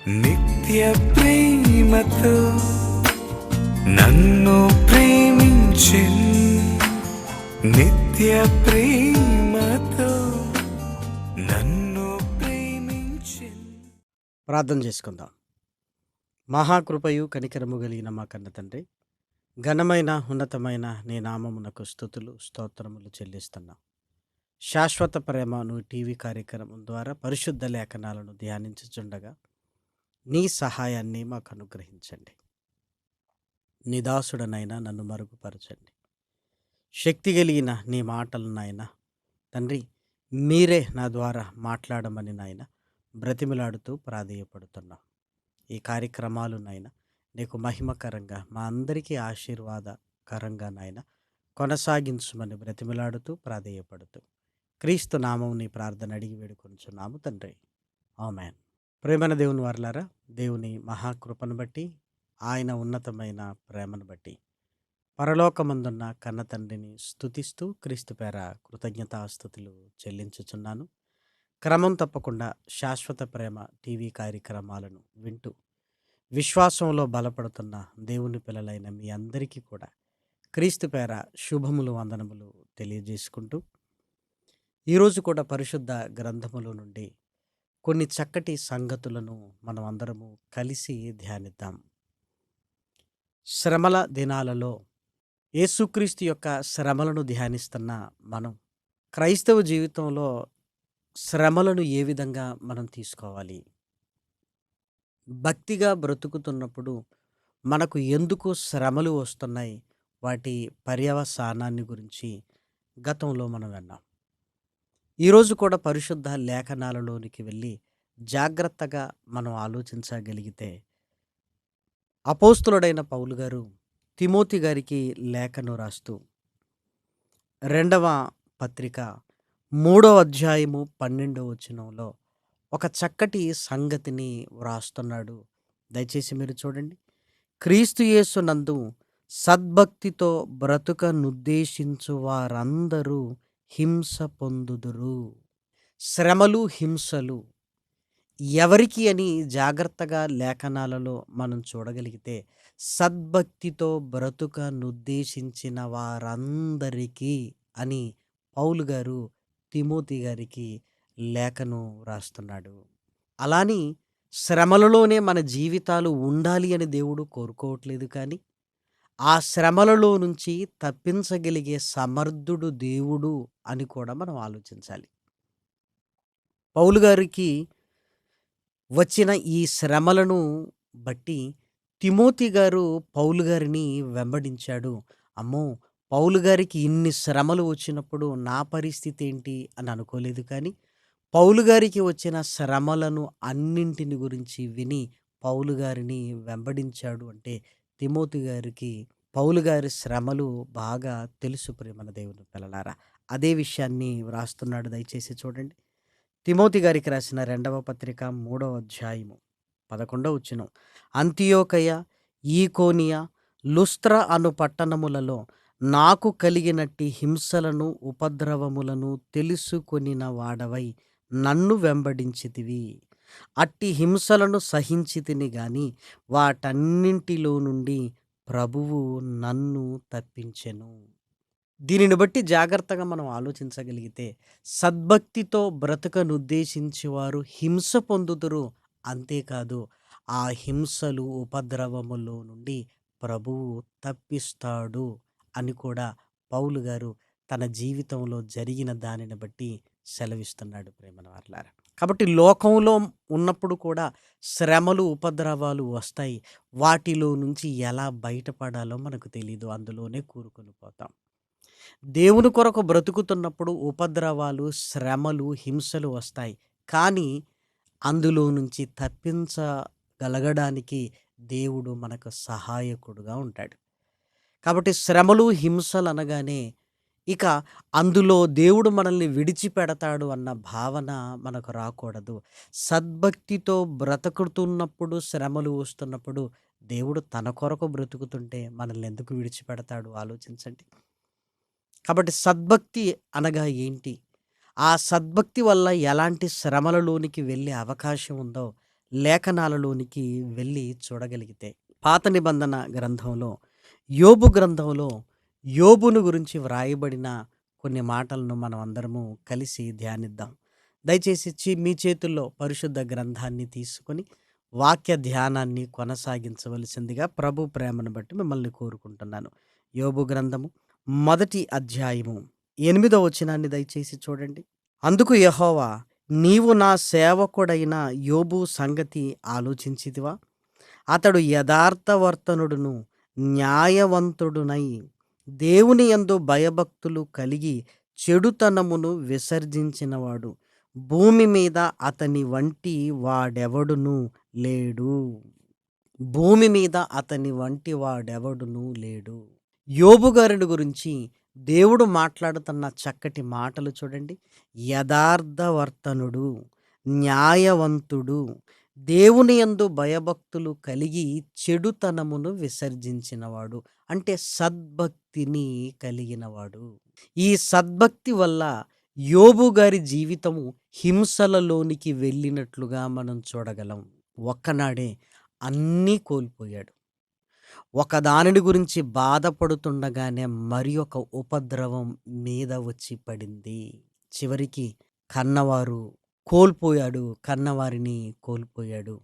నిత్య ప్రేమతో నన్ను ప్రేమించెన్, నిత్య ప్రేమతో నన్ను ప్రేమించెన్. ప్రార్థన చేసుకుందాం. మహాకృపయు కనికరము కలిగిన మా కన్న తండ్రి, ఘనమైన ఉన్నతమైన నీ నామమునకు స్తుతులు స్తోత్రములు చెల్లిస్తున్నాం. శాశ్వత ప్రేమ నువ్వు టీవీ కార్యక్రమం ద్వారా పరిశుద్ధ లేఖనాలను ధ్యానించుచుండగా నీ సహాయాన్ని మాకు అనుగ్రహించండి. నీ దాసుడనైనా నన్ను మరుగుపరచండి. శక్తి కలిగిన నీ మాటలు నాయన తండ్రి, మీరే నా ద్వారా మాట్లాడమని నాయన బ్రతిమిలాడుతూ ప్రాధేయపడుతున్నాం. ఈ కార్యక్రమాలు నాయన నీకు మహిమకరంగా, మా అందరికీ ఆశీర్వాదకరంగా నాయన కొనసాగించమని బ్రతిమిలాడుతూ ప్రాధేయపడుతూ క్రీస్తు నామం నీ ప్రార్థన అడిగి వేడుకొనుచున్నాము తండ్రి, ఆమేన్. ప్రేమన దేవుని వారలారా, దేవుని మహాకృపను బట్టి, ఆయన ఉన్నతమైన ప్రేమను బట్టి పరలోకమందున్న కన్న తండ్రిని స్తుతిస్తూ క్రీస్తు పేర కృతజ్ఞతాస్తుతులు చెల్లించుచున్నాను. క్రమం తప్పకుండా శాశ్వత ప్రేమ టీవీ కార్యక్రమాలను వింటూ విశ్వాసంలో బలపడుతున్న దేవుని పిల్లలైన మీ అందరికీ కూడా క్రీస్తు పేర శుభములు వందనములు తెలియజేసుకుంటూ ఈరోజు కూడా పరిశుద్ధ గ్రంథములో నుండి కొన్ని చక్కటి సంగతులను మనం అందరము కలిసి ధ్యానిద్దాం. శ్రమల దినాలలో యేసుక్రీస్తు యొక్క శ్రమలను ధ్యానిస్తున్న మనం క్రైస్తవ జీవితంలో శ్రమలను ఏ విధంగా మనం తీసుకోవాలి, భక్తిగా బ్రతుకుతున్నప్పుడు మనకు ఎందుకు శ్రమలు వస్తున్నాయి, వాటి పర్యవసానాన్ని గురించి గతంలో మనం విన్నాం. ఈరోజు కూడా పరిశుద్ధ లేఖనాలలోనికి వెళ్ళి జాగ్రత్తగా మనం ఆలోచించగలిగితే అపోస్తులుడైన పౌలు గారు తిమోతి గారికి లేఖను రాస్తూ 2వ పత్రిక 3వ అధ్యాయము 12వ వచనంలో ఒక చక్కటి సంగతిని వ్రాస్తున్నాడు. దయచేసి మీరు చూడండి. క్రీస్తు యేసునందు సద్భక్తితో బ్రతుకనుద్దేశించు వారందరూ హింస పొందుదురు. శ్రమలు, హింసలు ఎవరికి అని జాగ్రత్తగా లేఖనాలలో మనం చూడగలిగితే సద్భక్తితో బ్రతుకనుద్దేశించిన వారందరికీ అని పౌలు గారు తిమోతి గారికి లేఖను రాస్తున్నాడు. అలాని శ్రమలలోనే మన జీవితాలు ఉండాలి అని దేవుడు కోరుకోవట్లేదు, కానీ ఆ శ్రమలలో నుంచి తప్పించగలిగే సమర్థుడు దేవుడు అని కూడా మనం ఆలోచించాలి. పౌలు గారికి వచ్చిన ఈ శ్రమలను బట్టి తిమోతి గారు పౌలు గారిని వెంబడించాడు. అమ్మో, పౌలు గారికి ఇన్ని శ్రమలు వచ్చినప్పుడు నా పరిస్థితి ఏంటి అని అనుకోలేదు, కానీ పౌలు గారికి వచ్చిన శ్రమలను అన్నింటిని గురించి విని పౌలు గారిని వెంబడించాడు. అంటే తిమోతి గారికి పౌలు గారి శ్రమలు బాగా తెలుసు. ప్రేమన దేవుని పిల్లలారా, అదే విషయాన్ని వ్రాస్తున్నాడు. దయచేసి చూడండి. తిమోతి గారికి రాసిన 2వ పత్రిక 3వ అధ్యాయము 11వ వచనం. అంతియోకయ, ఈకోనియ, లుస్త్ర అను పట్టణములలో నాకు కలిగినట్టి హింసలను ఉపద్రవములను తెలుసుకొనిన వాడవై నన్ను వెంబడించితివి. అట్టి హింసలను సహించితిని గాని వాటన్నింటిలో నుండి ప్రభువు నన్ను తప్పించెను. దీనిని బట్టి జాగ్రత్తగా మనం ఆలోచించగలిగితే సద్భక్తితో బ్రతకనుద్దేశించేవారు హింస పొందుదురు. అంతేకాదు, ఆ హింసలు ఉపద్రవములో నుండి ప్రభువు తప్పిస్తాడు అని కూడా పౌలు గారు తన జీవితంలో జరిగిన దానిని బట్టి సెలవిస్తున్నాడు. ప్రేమన వారలారా, కాబట్టి లోకంలో ఉన్నప్పుడు కూడా శ్రమలు, ఉపద్రవాలు వస్తాయి. వాటిలో నుంచి ఎలా బయటపడాలో మనకు తెలీదు, అందులోనే కూరుకొని పోతాం. దేవుని కొరకు బ్రతుకుతున్నప్పుడు ఉపద్రవాలు, శ్రమలు, హింసలు వస్తాయి, కానీ అందులో నుంచి తప్పించగలగడానికి దేవుడు మనకు సహాయకుడుగా ఉంటాడు. కాబట్టి శ్రమలు, హింసలు అనగానే ఇక అందులో దేవుడు మనల్ని విడిచిపెడతాడు అన్న భావన మనకు రాకూడదు. సద్భక్తితో బ్రతుకుతున్నప్పుడు, శ్రమలు వస్తున్నప్పుడు దేవుడు తన కొరకు బ్రతుకుతుంటే మనల్ని ఎందుకు విడిచిపెడతాడు ఆలోచించండి. కాబట్టి సద్భక్తి అనగా ఏంటి, ఆ సద్భక్తి వల్ల ఎలాంటి శ్రమలలోనికి వెళ్ళే అవకాశం ఉందో లేఖనాలలోనికి వెళ్ళి చూడగలిగితే పాత నిబంధన గ్రంథంలో యోబు గ్రంథంలో యోబును గురించి వ్రాయబడిన కొన్ని మాటలను మనం అందరము కలిసి ధ్యానిద్దాం. దయచేసి మీ చేతుల్లో పరిశుద్ధ గ్రంథాన్ని తీసుకొని వాక్య ధ్యానాన్ని కొనసాగించవలసిందిగా ప్రభు ప్రేమను బట్టి మిమ్మల్ని కోరుకుంటున్నాను. యోబు గ్రంథము మొదటి అధ్యాయము 8వ వచనాన్ని దయచేసి చూడండి. అందుకు యెహోవా, నీవు నా సేవకుడైన యోబు సంగతి ఆలోచించితివా? అతడు యథార్థవర్తనుడును న్యాయవంతుడునై దేవుని యందు భయభక్తులు కలిగి చెడుతనమును విసర్జించినవాడు. భూమి మీద అతని వంటి వాడెవడును లేడు. భూమి మీద అతని వంటి వాడెవడును లేడు. యోబు గారిని గురించి దేవుడు మాట్లాడుతున్న చక్కటి మాటలు చూడండి. యథార్థవర్తనుడు, న్యాయవంతుడు, దేవుని యందు భయభక్తులు కలిగి చెడుతనమును విసర్జించినవాడు, అంటే సద్భక్తిని కలిగినవాడు. ఈ సద్భక్తి వల్ల యోబు గారి జీవితము హింసలలోనికి వెళ్ళినట్లుగా మనం చూడగలం. ఒక్కనాడే అన్నీ కోల్పోయాడు. ఒకదానిని గురించి బాధపడుతుండగానే మరి ఒక ఉపద్రవం మీద వచ్చి పడింది. చివరికి కన్నవారిని కోల్పోయాడు.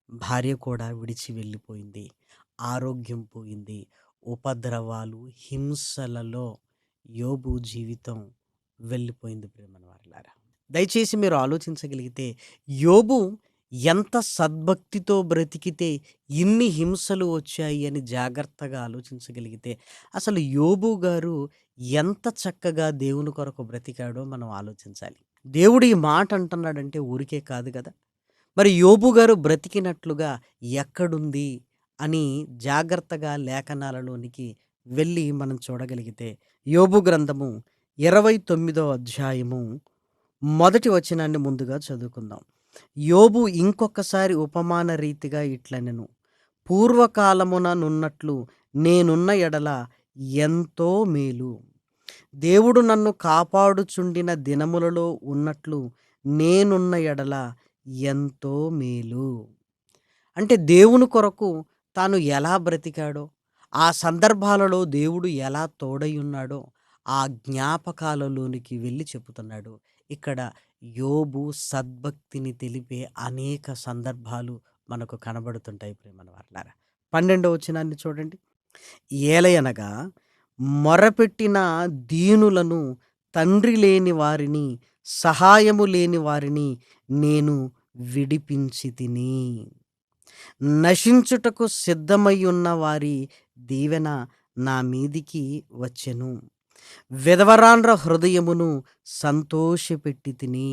భార్య కూడా విడిచి వెళ్ళిపోయింది. ఆరోగ్యం పోయింది. ఉపద్రవాలు, హింసలలో యోబు జీవితం వెళ్ళిపోయింది. ప్రియమైన వారలారా, దయచేసి మీరు ఆలోచించగలిగితే యోబు ఎంత సద్భక్తితో బ్రతికితే ఇన్ని హింసలు వచ్చాయి అని జాగ్రత్తగా ఆలోచించగలిగితే అసలు యోబు గారు ఎంత చక్కగా దేవుని కొరకు బ్రతికాడో మనం ఆలోచించాలి. దేవుడు ఈ మాట అంటున్నాడంటే ఊరికే కాదు కదా. మరి యోబు గారు బ్రతికినట్లుగా ఎక్కడుంది అని జాగ్రత్తగా లేఖనాలలోనికి వెళ్ళి మనం చూడగలిగితే యోబు గ్రంథము 29వ అధ్యాయము మొదటి వచనాన్ని ముందుగా చదువుకుందాం. యోబు ఇంకొకసారి ఉపమాన రీతిగా ఇట్లనెను, పూర్వకాలమున నున్నట్లు నేనున్న ఎడల ఎంతో మేలు. దేవుడు నన్ను కాపాడుచుండిన దినములలో ఉన్నట్లు నేనున్న ఎడల ఎంతో మేలు. అంటే దేవుని కొరకు తాను ఎలా బ్రతికాడో, ఆ సందర్భాలలో దేవుడు ఎలా తోడై ఉన్నాడో ఆ జ్ఞాపకాలలోనికి వెళ్ళి చెబుతున్నాడు. ఇక్కడ యోబు సద్భక్తిని తెలిపే అనేక సందర్భాలు మనకు కనబడుతుంటాయి. ప్రియమైన వారలారా, 12వ వచనాన్ని చూడండి. ఏలయనగా మొరపెట్టిన దీనులను, తండ్రి లేని వారిని, సహాయము లేని వారిని నేను విడిపించి తిని, నశించుటకు సిద్ధమై ఉన్న వారి దీవెన నా మీదికి వచ్చెను. విధవరాండ్ర హృదయమును సంతోషపెట్టి తిని.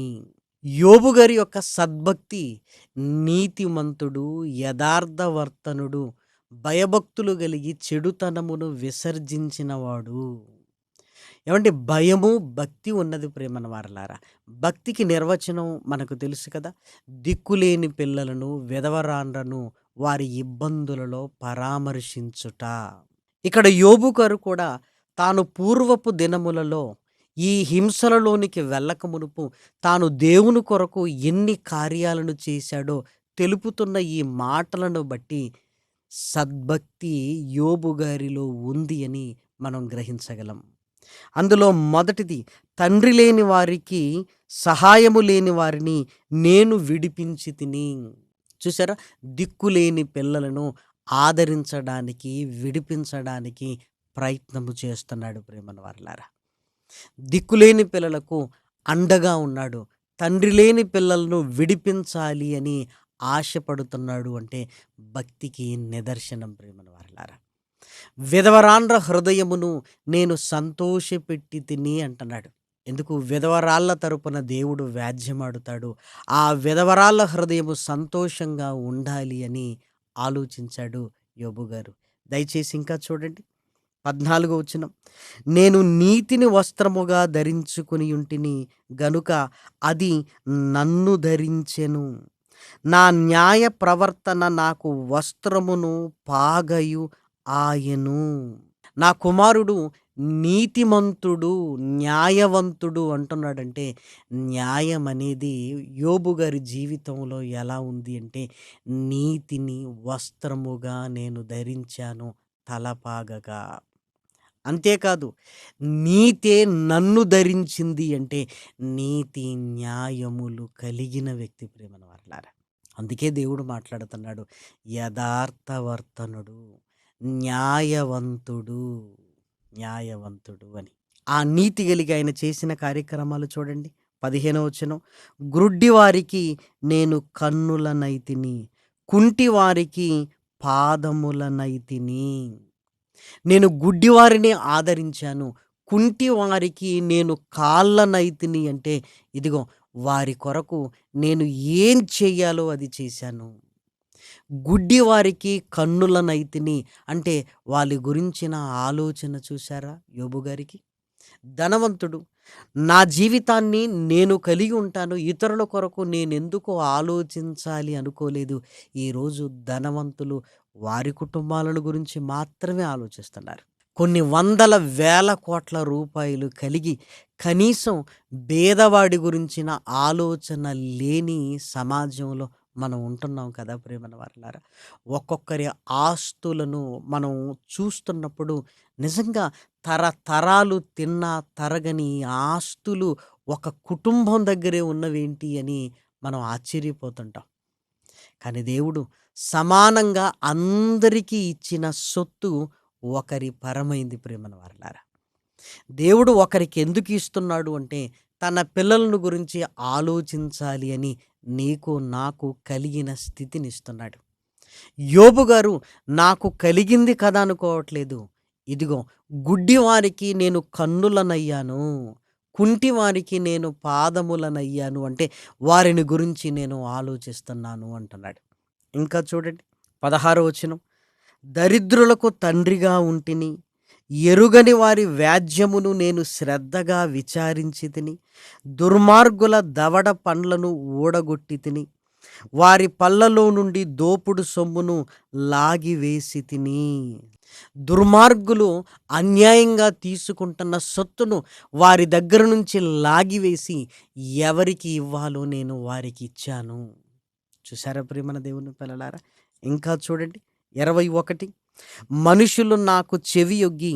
యోబు గారి యొక్క సద్భక్తి, నీతిమంతుడు, యథార్థవర్తనుడు, భయభక్తులు కలిగి చెడుతనమును విసర్జించినవాడు. ఏమంటే భయము, భక్తి ఉన్నది ప్రేమన వారలారా. భక్తికి నిర్వచనం మనకు తెలుసు కదా. దిక్కులేని పిల్లలను, విధవరాండ్రను వారి ఇబ్బందులలో పరామర్శించుట. ఇక్కడ యోబు గారు కూడా తాను పూర్వపు దినములలో ఈ హింసలలోనికి వెళ్ళక మునుపు తాను దేవుని కొరకు ఎన్ని కార్యాలను చేశాడో తెలుపుతున్న ఈ మాటలను బట్టి సద్భక్తి యోబు గారిలో ఉంది అని మనం గ్రహించగలం. అందులో మొదటిది, తండ్రి లేని వారికి, సహాయము లేని వారిని నేను విడిపించి తిని. చూసారా, దిక్కులేని పిల్లలను ఆదరించడానికి, విడిపించడానికి ప్రయత్నము చేస్తున్నాడు. ప్రేమన వారలారా, దిక్కులేని పిల్లలకు అండగా ఉన్నాడు. తండ్రి లేని పిల్లలను విడిపించాలి అని ఆశపడుతున్నాడు అంటే భక్తికి నిదర్శనం. ప్రేమన వారలారా, విధవరాండ్ర హృదయమును నేను సంతోషపెట్టి తిని అంటున్నాడు. ఎందుకు? విధవరాళ్ళ తరపున దేవుడు వ్యాజ్యమాడుతాడు. ఆ విధవరాళ్ళ హృదయము సంతోషంగా ఉండాలి అని ఆలోచించాడు యోబు గారు. దయచేసి ఇంకా చూడండి, 14వ వచనం. నేను నీతిని వస్త్రముగా ధరించుకుని ఉంటిని గనుక అది నన్ను ధరించెను. నా న్యాయ ప్రవర్తన నాకు వస్త్రమును పాగయు ఆయను. నా కుమారుడు నీతిమంతుడు, న్యాయవంతుడు అంటున్నాడంటే, న్యాయం అనేది యోబు గారి జీవితంలో ఎలా ఉంది అంటే, నీతిని వస్త్రముగా నేను ధరించాను తలపాగగా. అంతేకాదు, నీతే నన్ను ధరించింది అంటే, నీతి న్యాయములు కలిగిన వ్యక్తి ప్రేమన వర్లారా. అందుకే దేవుడు మాట్లాడుతున్నాడు, యథార్థవర్తనుడు, న్యాయవంతుడు, న్యాయవంతుడు అని. ఆ నీతి కలిగి ఆయన చేసిన కార్యక్రమాలు చూడండి. 15వ వచనం, గ్రుడ్డి వారికి నేను కన్నులనైతిని, కుంటి వారికి పాదములనైతిని. నేను గుడ్డివారిని ఆదరించాను, కుంటి వారికి నేను కాళ్ళనైతిని అంటే, ఇదిగో వారి కొరకు నేను ఏం చెయ్యాలో అది చేశాను. గుడ్డివారికి కన్నులనైతిని అంటే, వాళ్ళ గురించిన ఆలోచన చూసారా యోబు గారికి? ధనవంతుడు, నా జీవితాన్ని నేను కలిగి ఉంటాను, ఇతరుల కొరకు నేనెందుకు ఆలోచించాలి అనుకోలేదు. ఈరోజు ధనవంతులు వారి కుటుంబాలను గురించి మాత్రమే ఆలోచిస్తున్నారు. కొన్ని వందల వేల కోట్ల రూపాయలు కలిగి కనీసం పేదవాడి గురించిన ఆలోచన లేని సమాజంలో మనం ఉంటున్నాం కదా ప్రేమన వారలారా. ఒక్కొక్కరి ఆస్తులను మనం చూస్తున్నప్పుడు నిజంగా తరతరాలు తిన్నా తరగని ఈ ఆస్తులు ఒక కుటుంబం దగ్గరే ఉన్నవేంటి అని మనం ఆశ్చర్యపోతుంటాం. కానీ దేవుడు సమానంగా అందరికీ ఇచ్చిన సొత్తు ఒకరి పరమైంది ప్రేమన వారలారా. దేవుడు ఒకరికి ఎందుకు ఇస్తున్నాడు అంటే, తన పిల్లలను గురించి ఆలోచించాలి అని నీకు నాకు కలిగిన స్థితిని ఇస్తున్నాడు. యోబు గారు నాకు కలిగింది కదా అనుకోవట్లేదు. ఇదిగో గుడ్డివారికి నేను కన్నులనయ్యాను, కుంటివారికి నేను పాదములనయ్యాను అంటే, వారిని గురించి నేను ఆలోచిస్తున్నాను అంటున్నాడు. ఇంకా చూడండి 16వ వచనం, దరిద్రులకు తండ్రిగా ఉంటిని, ఎరుగని వారి వ్యాజ్యమును నేను శ్రద్ధగా విచారించి తిని, దుర్మార్గుల దవడ పండ్లను ఊడగొట్టి తిని, వారి పళ్ళలో నుండి దోపుడు సొమ్మును లాగివేసి తిని. దుర్మార్గులు అన్యాయంగా తీసుకుంటున్న సొత్తును వారి దగ్గర నుంచి లాగివేసి ఎవరికి ఇవ్వాలో నేను వారికి ఇచ్చాను. చూసారా ప్రియమైన దేవుని పిల్లలారా. ఇంకా చూడండి 21, మనుషులు నాకు చెవియొగ్గి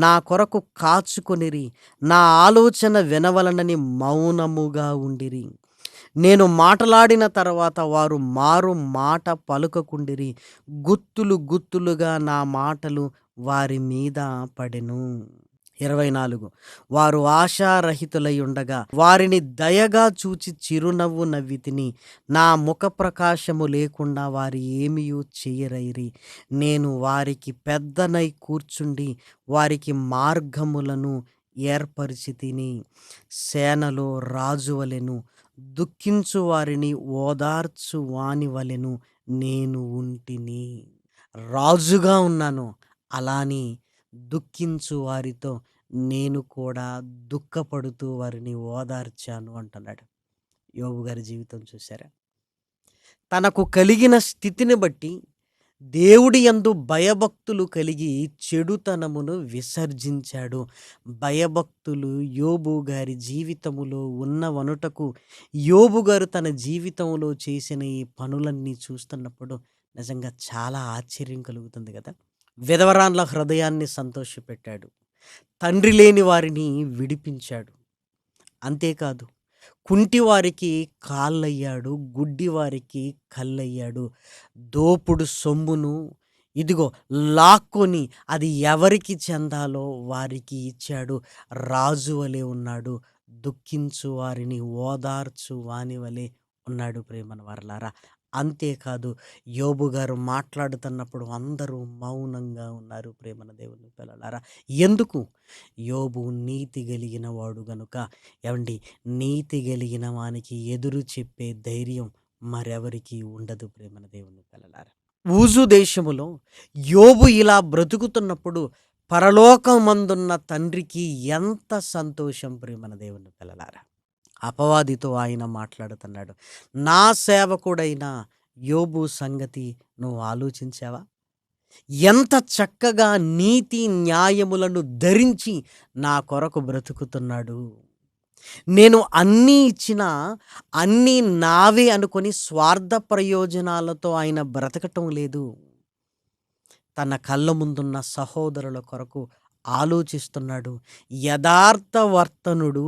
నా కొరకు కాచుకొనిరి, నా ఆలోచన వినవలనని మౌనముగా ఉండిరి. నేను మాటలాడిన తర్వాత వారు మారు మాట పలుకకుండిరి, గుత్తులు గుత్తులుగా నా మాటలు వారి మీద పడెను. 24, వారు ఆశారహితులై ఉండగా వారిని దయగా చూచి చిరునవ్వు నవ్వి తిని, నా ముఖ ప్రకాశము లేకుండా వారి ఏమియూ చెయ్యరైరి. నేను వారికి పెద్దనై కూర్చుండి వారికి మార్గములను ఏర్పరిచి తిని, సేనలో రాజువలెను, దుఃఖించు వారిని ఓదార్చు వాని వలెను నేను ఉంటిని. రాజుగా ఉన్నాను, అలాని దుఃఖించు వారితో నేను కూడా దుఃఖపడుతూ వారిని ఓదార్చాను అంటున్నాడు. యోబు గారి జీవితం చూసారా? తనకు కలిగిన స్థితిని బట్టి దేవుడి యందు భయభక్తులు కలిగి చెడుతనమును విసర్జించాడు. భయభక్తులు యోబు గారి జీవితములో ఉన్నవనుటకు యోబు గారు తన జీవితంలో చేసిన ఈ పనులన్నీ చూస్తున్నప్పుడు నిజంగా చాలా ఆశ్చర్యం కలుగుతుంది కదా. విధవరాన్ల హృదయాన్ని సంతోషపెట్టాడు, తండ్రి లేని వారిని విడిపించాడు. అంతేకాదు, కుంటివారికి కాళ్ళయ్యాడు, గుడ్డివారికి కళ్ళయ్యాడు. దోపుడు సొమ్మును ఇదిగో లాక్కొని అది ఎవరికి చెందాలో వారికి ఇచ్చాడు. రాజు వలె ఉన్నాడు, దుఃఖించు వారిని ఓదార్చు వాని వలె ఉన్నాడు ప్రేమన వర్లారా. అంతేకాదు, యోబు గారు మాట్లాడుతున్నప్పుడు అందరూ మౌనంగా ఉన్నారు ప్రేమన దేవుని పిల్లలారా. ఎందుకు? యోబు నీతి కలిగిన వాడు గనుక. ఏమండి, నీతి కలిగిన వానికి ఎదురు చెప్పే ధైర్యం మరెవరికి ఉండదు ప్రేమన దేవుని పిల్లలారా. ఊజు దేశములో యోబు ఇలా బ్రతుకుతున్నప్పుడు పరలోకమందున్న తండ్రికి ఎంత సంతోషం ప్రేమన దేవుని పిల్లలారా. అపవాదితో ఆయన మాట్లాడుతున్నాడు, నా సేవకుడైన యోబు సంగతి నువ్వు ఆలోచించావా? ఎంత చక్కగా నీతి న్యాయములను ధరించి నా కొరకు బ్రతుకుతున్నాడు. నేను అన్నీ ఇచ్చినా అన్నీ నావే అనుకొని స్వార్థ ప్రయోజనాలతో ఆయన బ్రతకటం లేదు. తన కళ్ళ ముందున్న సహోదరుల కొరకు ఆలోచిస్తున్నాడు. యథార్థవర్తనుడు,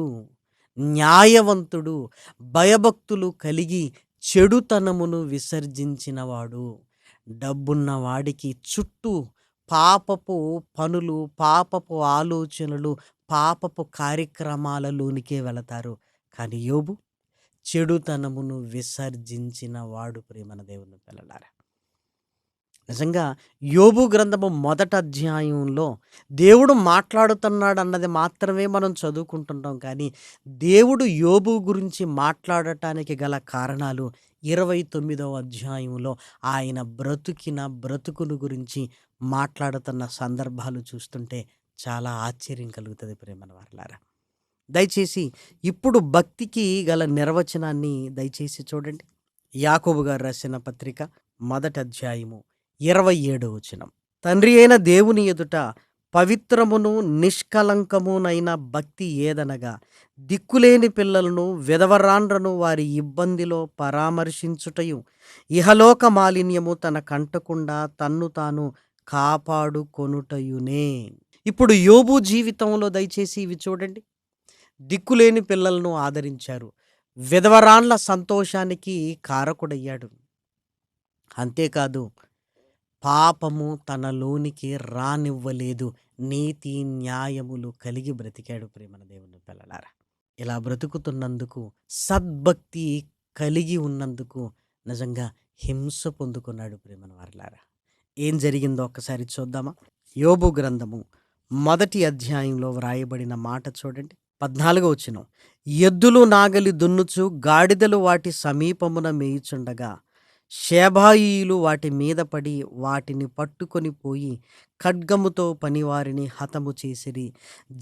న్యాయవంతుడు, భయభక్తులు కలిగి చెడుతనమును విసర్జించినవాడు. డబ్బున్న వాడికి చుట్టూ పాపపు పనులు, పాపపు ఆలోచనలు, పాపపు కార్యక్రమాలలోనికే వెళతారు. కానీ యోబు చెడుతనమును విసర్జించిన వాడు. ప్రియమైన దేవుని పిల్లలారా, నిజంగా యోబు గ్రంథము మొదటి అధ్యాయంలో దేవుడు మాట్లాడుతున్నాడు అన్నది మాత్రమే మనం చదువుకుంటుంటాం. కానీ దేవుడు యోబు గురించి మాట్లాడటానికి గల కారణాలు 29వ అధ్యాయంలో ఆయన బ్రతుకును గురించి మాట్లాడుతున్న సందర్భాలు చూస్తుంటే చాలా ఆశ్చర్యం కలుగుతుంది. ప్రేమన వారలారా, దయచేసి ఇప్పుడు భక్తికి గల నిర్వచనాన్ని దయచేసి చూడండి. యాకోబు గారు రాసిన పత్రిక మొదటి అధ్యాయము 27వ వచనం. తండ్రి అయిన దేవుని ఎదుట పవిత్రమును నిష్కలంకమునైన భక్తి ఏదనగా దిక్కులేని పిల్లలను విధవరాండ్రను వారి ఇబ్బందిలో పరామర్శించుటయు ఇహలోక మాలిన్యము తన కంటకుండా తన్ను తాను కాపాడుకొనుటయునే. ఇప్పుడు యోబు జీవితంలో దయచేసి ఇవి చూడండి. దిక్కులేని పిల్లలను ఆదరించారు, విధవరాండ్ల సంతోషానికి కారకుడయ్యాడు. అంతేకాదు, పాపము తనలోనికి రానివ్వలేదు, నీతి న్యాయములు కలిగి బ్రతికాడు. ప్రేమన దేవుని పిల్లలారా, ఇలా బ్రతుకుతున్నందుకు, సద్భక్తి కలిగి ఉన్నందుకు నిజంగా హింస పొందుకున్నాడు. ప్రేమన వారలారా, ఏం జరిగిందో ఒక్కసారి చూద్దామా? యోబు గ్రంథము మొదటి అధ్యాయంలో వ్రాయబడిన మాట చూడండి. 14వ వచనం. ఎద్దులు నాగలి దున్నుచు గాడిదలు వాటి సమీపమున మేయుచుండగా షేబాయీయులు వాటి మీద పడి వాటిని పట్టుకొని పోయి ఖడ్గముతో పనివారిని హతము చేసిరి.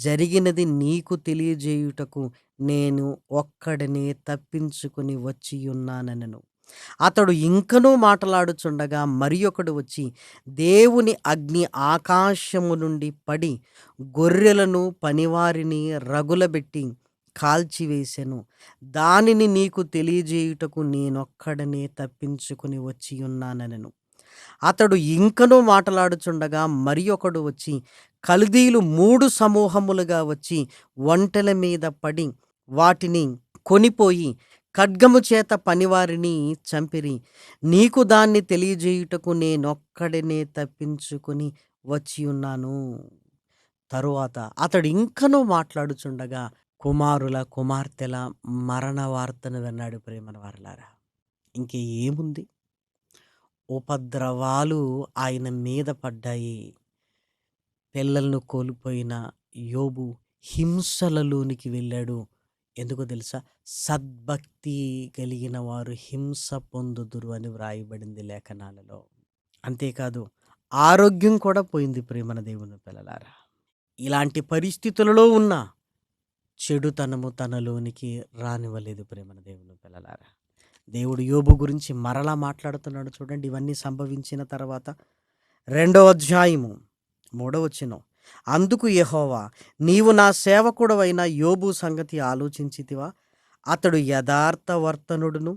జరిగినది నీకు తెలియజేయుటకు నేను ఒక్కడనే తప్పించుకుని వచ్చియున్నానెను. అతడు ఇంకనూ మాట్లాడుచుండగా మరి ఒకడు వచ్చి దేవుని అగ్ని ఆకాశము నుండి పడి గొర్రెలను పనివారిని రగులబెట్టి కాల్చివేసెను. దానిని నీకు తెలియజేయుటకు నేనొక్కడనే తప్పించుకుని వచ్చి ఉన్నానెను. అతడు ఇంకనూ మాట్లాడుచుండగా మరి ఒకడు వచ్చి కల్దీలు 3 సమూహములుగా వచ్చి ఒంటెల మీద పడి వాటిని కొనిపోయి ఖడ్గము చేత పనివారిని చంపిరి. నీకు దాన్ని తెలియజేయుటకు నేనొక్కడనే తప్పించుకుని వచ్చి ఉన్నాను. తరువాత అతడు ఇంకనూ మాట్లాడుచుండగా కుమారుల కుమార్తెల మరణ వార్తను విన్నాడు. ప్రేమన వారలారా, ఇంకేముంది? ఉపద్రవాలు ఆయన మీద పడ్డాయి. పిల్లలను కోల్పోయిన యోబు హింసలలోనికి వెళ్ళాడు. ఎందుకో తెలుసా? సద్భక్తి కలిగిన వారు హింస పొందుదురు అని వ్రాయబడింది లేఖనాలలో. అంతేకాదు, ఆరోగ్యం కూడా పోయింది. ప్రేమన దేవుని పిల్లలారా, ఇలాంటి పరిస్థితులలో ఉన్న చెడుతనము తనలోనికి రానివ్వలేదు. ప్రేమన దేవుని పిల్లలారా, దేవుడు యోబు గురించి మరలా మాట్లాడుతున్నాడు. చూడండి, ఇవన్నీ సంభవించిన తర్వాత 2వ అధ్యాయము 3వ వచనం. అందుకు యెహోవా, నీవు నా సేవకుడవైన యోబు సంగతి ఆలోచించితివా? అతడు యథార్థవర్తనుడును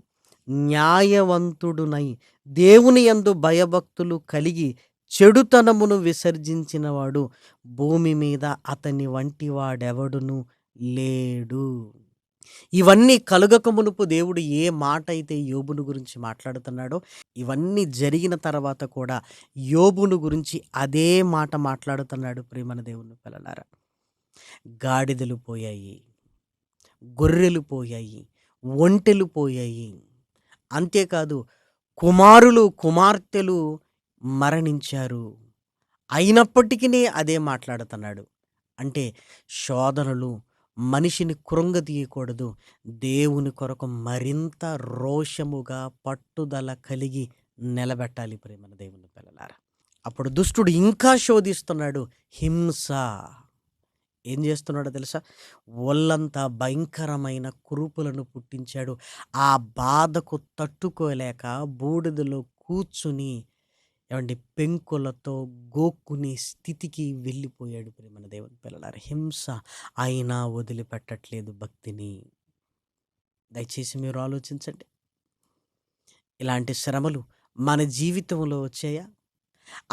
న్యాయవంతుడునై దేవుని యందు భయభక్తులు కలిగి చెడుతనమును విసర్జించినవాడు. భూమి మీద అతని వంటి వాడెవడును లేడు. ఇవన్నీ కలుగక మునుపు దేవుడు ఏ మాట అయితే యోబును గురించి మాట్లాడుతున్నాడో, ఇవన్నీ జరిగిన తర్వాత కూడా యోబును గురించి అదే మాట మాట్లాడుతున్నాడు. ప్రేమన దేవుని పిల్లలారా, గాడిదలు పోయాయి, గొర్రెలు పోయాయి, ఒంటెలు పోయాయి. అంతేకాదు, కుమారులు కుమార్తెలు మరణించారు. అయినప్పటికీ అదే మాట్లాడుతున్నాడు. అంటే శోధనలు మనిషిని కృంగదీయకూడదు. దేవుని కొరకు మరింత రోషముగా పట్టుదల కలిగి నిలబెట్టాలి. ప్రేమన దేవుని పిల్లలారా, అప్పుడు దుష్టుడు ఇంకా శోధిస్తున్నాడు. హింస ఏం చేస్తున్నాడో తెలుసా? ఒళ్ళంతా భయంకరమైన కురుపులను పుట్టించాడు. ఆ బాధకు తట్టుకోలేక బూడిదలో కూర్చుని ఏవండి పెంకులతో గోక్కునే స్థితికి వెళ్ళిపోయాడు ప్రియమైన దేవుని పిల్లలారా. హింస అయినా వదిలిపెట్టట్లేదు భక్తిని. దయచేసి మీరు ఆలోచించండి. ఇలాంటి శ్రమలు మన జీవితంలో వచ్చాయా?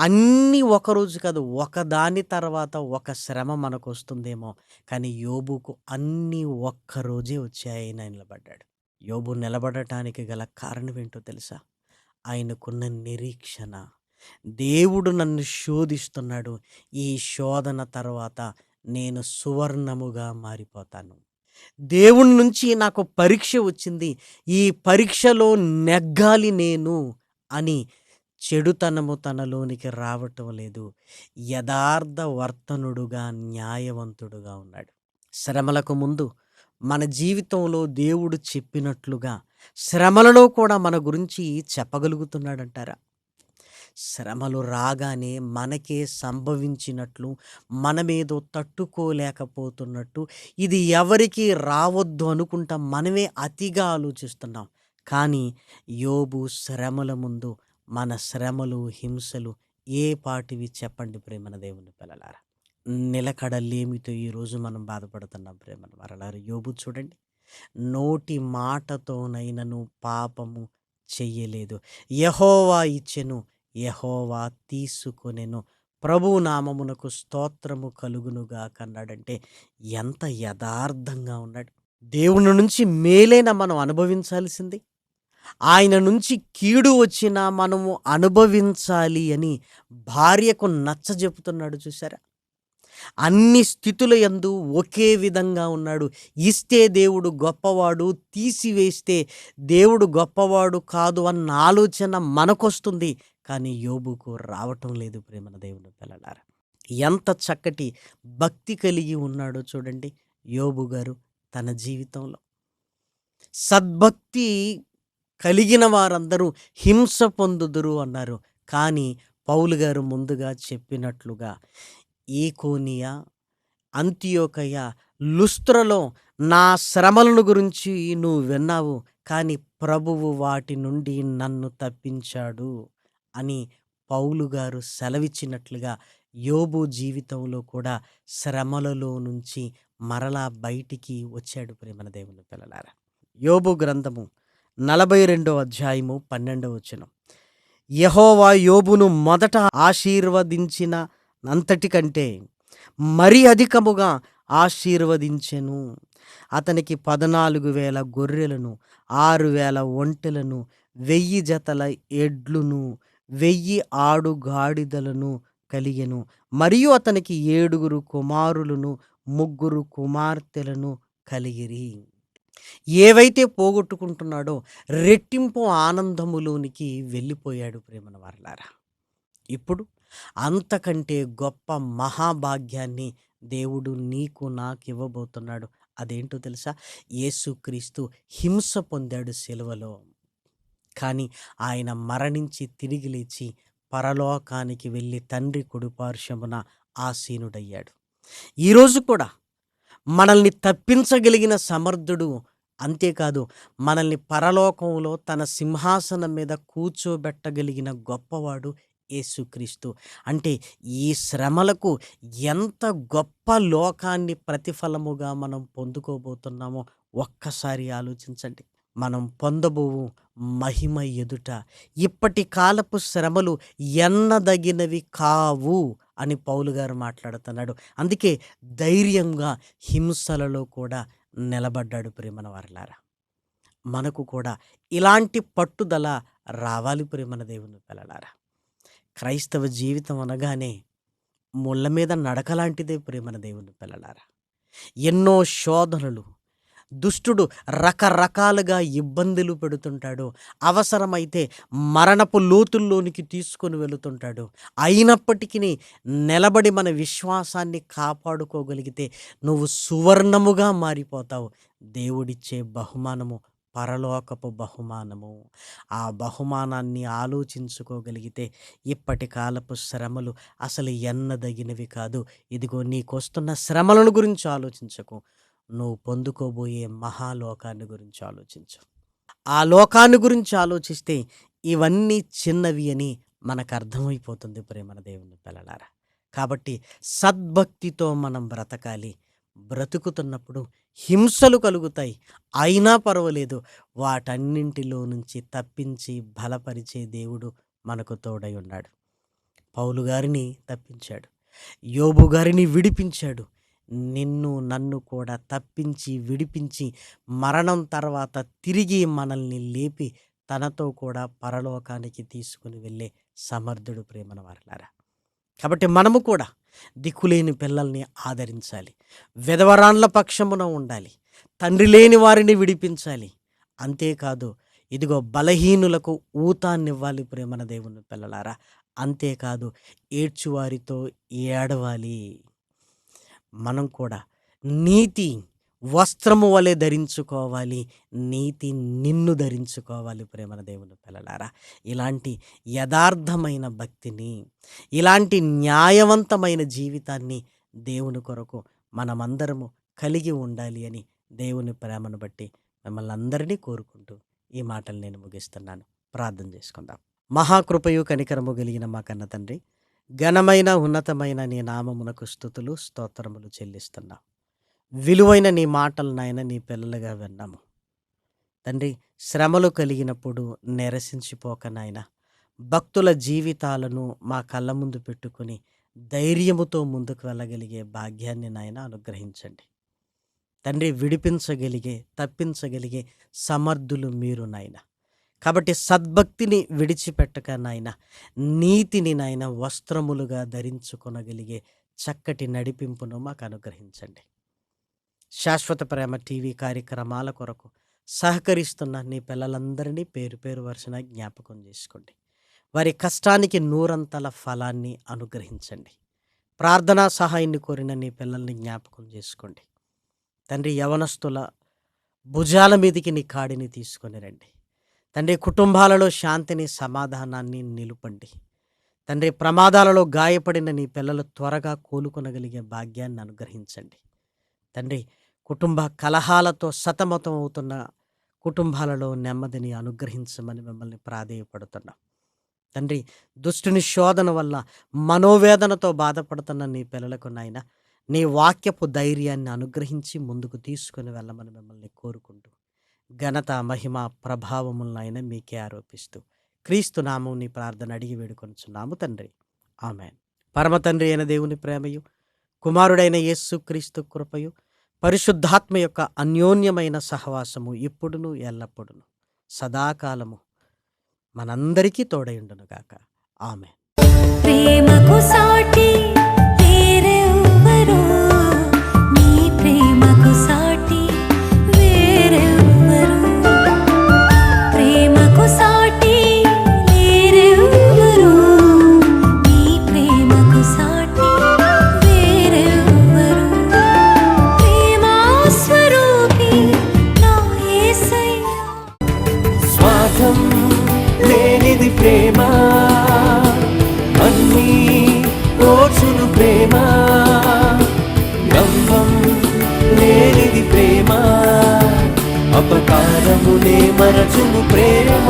అన్నీ ఒకరోజు కాదు, ఒకదాని తర్వాత ఒక శ్రమ మనకొస్తుందేమో, కానీ యోబుకు అన్నీ ఒక్కరోజే వచ్చి ఆయన నిలబడ్డాడు. యోబు నిలబడటానికి గల కారణం ఏంటో తెలుసా? ఆయనకున్న నిరీక్షణ. దేవుడు నన్ను శోధిస్తున్నాడు. ఈ శోధన తర్వాత నేను సువర్ణముగా మారిపోతాను. దేవుని నుంచి నాకు పరీక్ష వచ్చింది. ఈ పరీక్షలో నెగ్గాలి నేను అని చెడుతనము తనలోనికి రావటం లేదు. యథార్థ వర్తనుడుగా, న్యాయవంతుడుగా ఉన్నాడు. శ్రమలకు ముందు మన జీవితంలో దేవుడు చెప్పినట్లుగా శ్రమలలో కూడా మన గురించి చెప్పగలుగుతున్నాడంటారా? శ్రమలు రాగానే మనకే సంభవించినట్లు, మనమేదో తట్టుకోలేకపోతున్నట్టు, ఇది ఎవరికీ రావద్దు అనుకుంటా మనమే అతిగా ఆలోచిస్తున్నాం. కానీ యోబు శ్రమల ముందు మన శ్రమలు, హింసలు ఏ పాటివి చెప్పండి ప్రేమన దేవుని పిల్లలారా. నిలకడలేమితో ఈరోజు మనం బాధపడుతున్నాం ప్రేమన వరలారా. యోబు చూడండి, నోటి మాటతోనైనను పాపము చెయ్యలేదు. యెహోవా ఇచ్చెను, యెహోవా తీసుకొనెను, ప్రభువు నామమునకు స్తోత్రము కలుగునుగాక అన్నాడంటే ఎంత యథార్థంగా ఉన్నాడు. దేవుని నుంచి మేలైన మనం అనుభవించాల్సింది, ఆయన నుంచి కీడు వచ్చినా మనము అనుభవించాలి అని భార్యకు నచ్చజెపుతున్నాడు. చూసారా? అన్ని స్థితుల యందు ఒకే విధంగా ఉన్నాడు. ఇస్తే దేవుడు గొప్పవాడు, తీసివేస్తే దేవుడు గొప్పవాడు కాదు అన్న ఆలోచన మనకొస్తుంది, కానీ యోబుకు రావటం లేదు ప్రేమన దేవుని పిల్లలారా. ఎంత చక్కటి భక్తి కలిగి ఉన్నాడో చూడండి యోబు గారు తన జీవితంలో. సద్భక్తి కలిగిన వారందరూ హింస పొందుదురు అన్నారు. కానీ పౌలు గారు ముందుగా చెప్పినట్లుగా ఈకోనియా, అంతియోకయ, లుస్త్రలో నా శ్రమలను గురించి నువ్వు విన్నావు, కానీ ప్రభువు వాటి నుండి నన్ను తప్పించాడు అని పౌలు గారు సెలవిచ్చినట్లుగా యోబు జీవితంలో కూడా శ్రమలలో నుంచి మరలా బయటికి వచ్చాడు ప్రేమన దేవుని పిల్లలారా. యోబు గ్రంథము 42వ అధ్యాయము 12వ వచనం. యెహోవా యోబును మొదట ఆశీర్వదించిన అంతటికంటే మరి అధికముగా ఆశీర్వదించెను. అతనికి 14,000 గొర్రెలను, 6,000 ఒంటెలను, 1000 జతల ఎడ్లును, 1000 ఆడుగాడిదలను కలిగెను. మరియు అతనికి 7 కుమారులను, 3 కుమార్తెలను కలిగిరి. ఏవైతే పోగొట్టుకుంటున్నాడో రెట్టింపు ఆనందములోనికి వెళ్ళిపోయాడు ప్రేమన వారలారా. ఇప్పుడు అంతకంటే గొప్ప మహాభాగ్యాన్ని దేవుడు నీకు నాకు ఇవ్వబోతున్నాడు. అదేంటో తెలుసా? యేసుక్రీస్తు హింస పొందాడు సిలువలో, కానీ ఆయన మరణించి తిరిగి లేచి పరలోకానికి వెళ్ళి తండ్రి కుడిపార్శ్వమున ఆసీనుడయ్యాడు. ఈరోజు కూడా మనల్ని తప్పించగలిగిన సమర్థుడు, అంతేకాదు మనల్ని పరలోకంలో తన సింహాసనం మీద కూర్చోబెట్టగలిగిన గొప్పవాడు యేసుక్రీస్తు. అంటే ఈ శ్రమలకు ఎంత గొప్ప లోకాన్ని ప్రతిఫలముగా మనం పొందుకోబోతున్నామో ఒక్కసారి ఆలోచించండి. మనం పొందబోవు మహిమ ఎదుట ఇప్పటి కాలపు శ్రమలు ఎన్నదగినవి కావు అని పౌలు గారు మాట్లాడుతున్నాడు. అందుకే ధైర్యంగా హింసలలో కూడా నిలబడ్డాడు ప్రేమన వారలారా. మనకు కూడా ఇలాంటి పట్టుదల రావాలి ప్రేమన దేవుని పిల్లలారా. క్రైస్తవ జీవితం అనగానే ముళ్ళ మీద నడకలాంటిదే ప్రేమన దేవుని పిల్లలారా. ఎన్నో శోధనలు, దుష్టుడు రకరకాలుగా ఇబ్బందులు పెడుతుంటాడు, అవసరమైతే మరణపు లోతుల్లోనికి తీసుకొని వెళుతుంటాడు. అయినప్పటికీ నిలబడి మన విశ్వాసాన్ని కాపాడుకోగలిగితే నువ్వు సువర్ణముగా మారిపోతావు. దేవుడిచ్చే బహుమానము పరలోకపు బహుమానము. ఆ బహుమానాన్ని ఆలోచించుకోగలిగితే ఇప్పటి కాలపు శ్రమలు అసలు ఎన్నదగినవి కాదు. ఇదిగో నీకొస్తున్న శ్రమలను గురించి ఆలోచించకు, నువ్వు పొందుకోబోయే మహాలోకాన్ని గురించి ఆలోచించు. ఆ లోకాన్ని గురించి ఆలోచిస్తే ఇవన్నీ చిన్నవి అని మనకు అర్థమైపోతుంది ప్రేమన దేవుని పిల్లలారా. కాబట్టి సద్భక్తితో మనం బ్రతకాలి. బ్రతుకుతున్నప్పుడు హింసలు కలుగుతాయి, అయినా పర్వాలేదు, వాటన్నింటిలో నుంచి తప్పించి బలపరిచే దేవుడు మనకు తోడై ఉన్నాడు. పౌలు గారిని తప్పించాడు, యోబు గారిని విడిపించాడు. నిన్ను నన్ను కూడా తప్పించి విడిపించి మరణం తర్వాత తిరిగి మనల్ని లేపి తనతో కూడా పరలోకానికి తీసుకుని వెళ్ళే సమర్థుడు ప్రేమన వారలారా. కాబట్టి మనము కూడా దిక్కులేని పిల్లల్ని ఆదరించాలి, విధవరాండ్ల పక్షమున ఉండాలి, తండ్రి లేని వారిని విడిపించాలి. అంతేకాదు ఇదిగో బలహీనులకు ఊతాన్నివ్వాలి ప్రేమన దేవుని పిల్లలారా. అంతేకాదు ఏడ్చువారితో ఏడవాలి. మనం కూడా నీతి వస్త్రము వలె ధరించుకోవాలి, నీతి నిన్ను ధరించుకోవాలి ప్రేమన దేవుని పిల్లలారా. ఇలాంటి యథార్థమైన భక్తిని, ఇలాంటి న్యాయవంతమైన జీవితాన్ని దేవుని కొరకు మనమందరము కలిగి ఉండాలి అని దేవుని ప్రేమను బట్టి మిమ్మల్ని అందరినీ కోరుకుంటూ ఈ మాటలు నేను ముగిస్తున్నాను. ప్రార్థన చేసుకుందాం. మహాకృపయు కనికరము కలిగిన మా కన్న తండ్రి, ఘనమైన ఉన్నతమైన నీ నామమునకు స్తుతులు స్తోత్రములు చెల్లిస్తున్నాం. విలువైన నీ మాటలు నాయన నీ పిల్లలుగా విన్నాము తండ్రి. శ్రమలు కలిగినప్పుడు నిరసించిపోక నాయన, భక్తుల జీవితాలను మా కళ్ళ ముందు పెట్టుకుని ధైర్యముతో ముందుకు వెళ్ళగలిగే భాగ్యాన్ని నాయన అనుగ్రహించండి తండ్రి. విడిపించగలిగే తప్పించగలిగే సమర్థులు మీరు నాయన. కాబట్టి సద్భక్తిని విడిచిపెట్టక నాయన, నీతిని నాయన వస్త్రములుగా ధరించుకొనగలిగే చక్కటి నడిపింపును మాకు అనుగ్రహించండి. శాశ్వత ప్రేమ టీవీ కార్యక్రమాల కొరకు సహకరిస్తున్న నీ పిల్లలందరినీ పేరు పేరు వరుసన జ్ఞాపకం చేసుకోండి. వారి కష్టానికి నూరంతల ఫలాన్ని అనుగ్రహించండి. ప్రార్థనా సహాయాన్ని కోరిన నీ పిల్లల్ని జ్ఞాపకం చేసుకోండి తండ్రి. యవనస్తుల భుజాల మీదికి నీ కాడిని తీసుకొని రండి తండ్రి. కుటుంబాలలో శాంతిని సమాధానాన్ని నిలుపండి తండ్రి. ప్రమాదాలలో గాయపడిన నీ పిల్లలు త్వరగా కోలుకొనగలిగే భాగ్యాన్ని అనుగ్రహించండి తండ్రి. కుటుంబ కలహాలతో సతమతం అవుతున్న కుటుంబాలలో నెమ్మదిని అనుగ్రహించమని మిమ్మల్ని ప్రాధేయపడుతున్నాం తండ్రి. దుష్టుని శోధన వల్ల మనోవేదనతో బాధపడుతున్న నీ పిల్లలకు నాయన నీ వాక్యపు ధైర్యాన్ని అనుగ్రహించి ముందుకు తీసుకుని వెళ్ళమని మిమ్మల్ని కోరుకుంటూ ఘనత మహిమ ప్రభావములనైన మీకే ఆరోపిస్తూ క్రీస్తు నామం నీ ప్రార్థన అడిగి వేడుకొనుచున్నాము తండ్రి. ఆమెన్. పరమ తండ్రి అయిన దేవుని ప్రేమయు, కుమారుడైన యేసు క్రీస్తు కృపయు, పరిశుద్ధాత్మ యొక్క అన్యోన్యమైన సహవాసము ఇప్పుడును ఎల్లప్పుడును సదాకాలము మనందరికీ తోడైండునుగాక. ఆమెన్. ప్రేమకు సాటి వేరెవ్వరు, నీ ప్రేమకు సాటి వేరెవ్వరు, ప్రేమకు సాటి వేరెవ్వరు, నీ ప్రేమకు సాటి వేరెవ్వరు, ప్రేమా స్వరూపి నా యేసయ్యా. స్వార్థం లేనిది ప్రేమ, అన్నీ ఓర్చును ప్రేమ. గంభం లేనిది ప్రేమ, అపకారమునే మరచును ప్రేమ.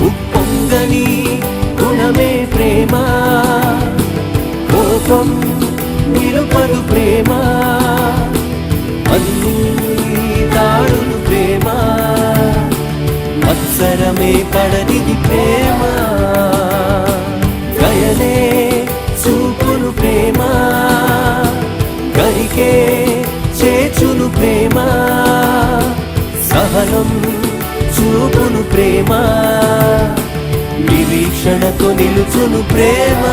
ఉప్పొంగని గుణమే ప్రేమ, కోపం నిలుపదు ప్రేమ. అన్నీ దాడును ప్రేమ, మత్సరమే పడనిది ప్రేమ. గయనే చూపును ప్రేమ, గరికే చేచును ప్రేమ. సహనం చూపును ప్రేమ, నిరీక్షణతో నిలుచును ప్రేమ.